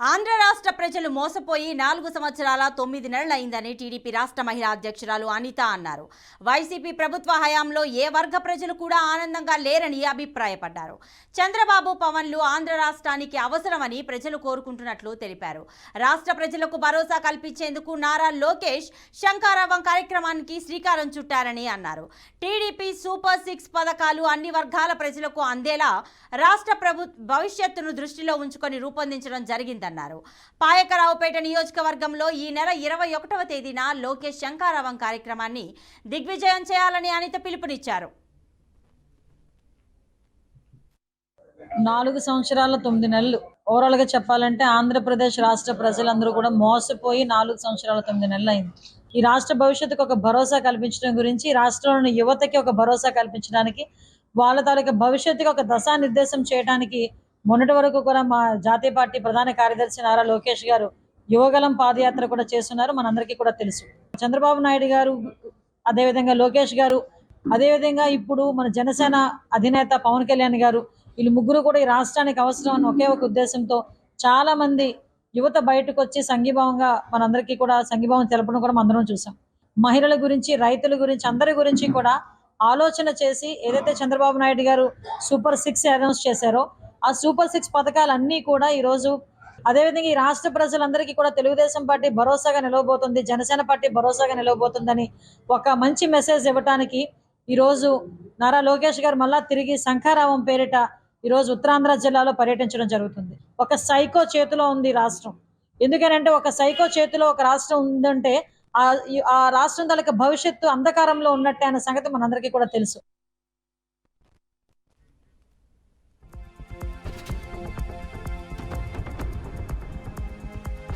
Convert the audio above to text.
ఆంధ్ర రాష్ట్ర ప్రజలు మోసపోయి 4 సంవత్సరాల 9 నెలలైందని టీడీపీ రాష్ట్ర మహిళా అధ్యక్షురాలు అనిత అన్నారు. వైసీపీ ప్రభుత్వ హయాంలో ఏ వర్గ ప్రజలు కూడా ఆనందంగా లేరని అభిప్రాయపడ్డారు. చంద్రబాబు పవన్లు ఆంధ్ర రాష్ట్రానికి అవసరమని ప్రజలు కోరుకుంటున్నట్లు తెలిపారు. రాష్ట్ర ప్రజలకు భరోసా కల్పించేందుకు నారా లోకేష్ శంఖారావం కార్యక్రమానికి శ్రీకారం చుట్టారని అన్నారు. టీడీపీ సూపర్ 6 పథకాలు అన్ని వర్గాల ప్రజలకు అందేలా రాష్ట్ర భవిష్యత్తును దృష్టిలో ఉంచుకొని రూపొందించడం జరిగింది. పాయకరావుపేట నియోజకవర్గంలో ఈ నెల 21వ తేదీన లోకేష్ శంఖారావం కార్యక్రమాన్ని దిగ్విజయం చేయాలని అనిత పిలుపునిచ్చారు. 4 సంవత్సరాల 9 నెలలు ఓవరాల్ గా చెప్పాలంటే ఆంధ్రప్రదేశ్ రాష్ట్ర ప్రజలందరూ కూడా మోసపోయి 4 సంవత్సరాల 9 నెలలు అయింది. ఈ రాష్ట్ర భవిష్యత్తుకు ఒక భరోసా కల్పించడం గురించి, రాష్ట్రంలోని యువతకి ఒక భరోసా కల్పించడానికి, వాళ్ళ తాలూకా భవిష్యత్తుకి ఒక దిశానిర్దేశం చేయడానికి మొన్నటి వరకు కూడా మా జాతీయ పార్టీ ప్రధాన కార్యదర్శి నారా లోకేష్ గారు యువగలం పాదయాత్ర కూడా చేస్తున్నారు. మనందరికీ కూడా తెలుసు. చంద్రబాబు నాయుడు గారు, అదేవిధంగా లోకేష్ గారు, అదేవిధంగా ఇప్పుడు మన జనసేన అధినేత పవన్ కళ్యాణ్ గారు, వీళ్ళు ముగ్గురు కూడా ఈ రాష్ట్రానికి అవసరం అని ఒకే ఒక ఉద్దేశంతో చాలా మంది యువత బయటకు వచ్చి సంఘీభావంగా మనందరికీ కూడా సంఘీభావం తెలపడం కూడా అందరం చూసాం. మహిళల గురించి, రైతుల గురించి, అందరి గురించి కూడా ఆలోచన చేసి ఏదైతే చంద్రబాబు నాయుడు గారు సూపర్ 6 అనౌన్స్ చేశారో ఆ సూపర్ 6 పథకాలన్నీ కూడా ఈరోజు, అదేవిధంగా ఈ రాష్ట్ర ప్రజలందరికీ కూడా తెలుగుదేశం పార్టీ భరోసాగా నిలవబోతుంది, జనసేన పార్టీ భరోసాగా నిలవబోతుందని ఒక మంచి మెసేజ్ ఇవ్వడానికి ఈరోజు నారా లోకేష్ గారు మళ్ళా తిరిగి శంఖారావం పేరిట ఈరోజు ఉత్తరాంధ్ర జిల్లాలో పర్యటించడం జరుగుతుంది. ఒక సైకో చేతిలో ఉంది రాష్ట్రం. ఎందుకనంటే ఒక సైకో చేతిలో ఒక రాష్ట్రం ఉందంటే ఆ రాష్ట్రం తాలూకా భవిష్యత్తు అంధకారంలో ఉన్నట్టే అనే సంగతి మనందరికీ కూడా తెలుసు.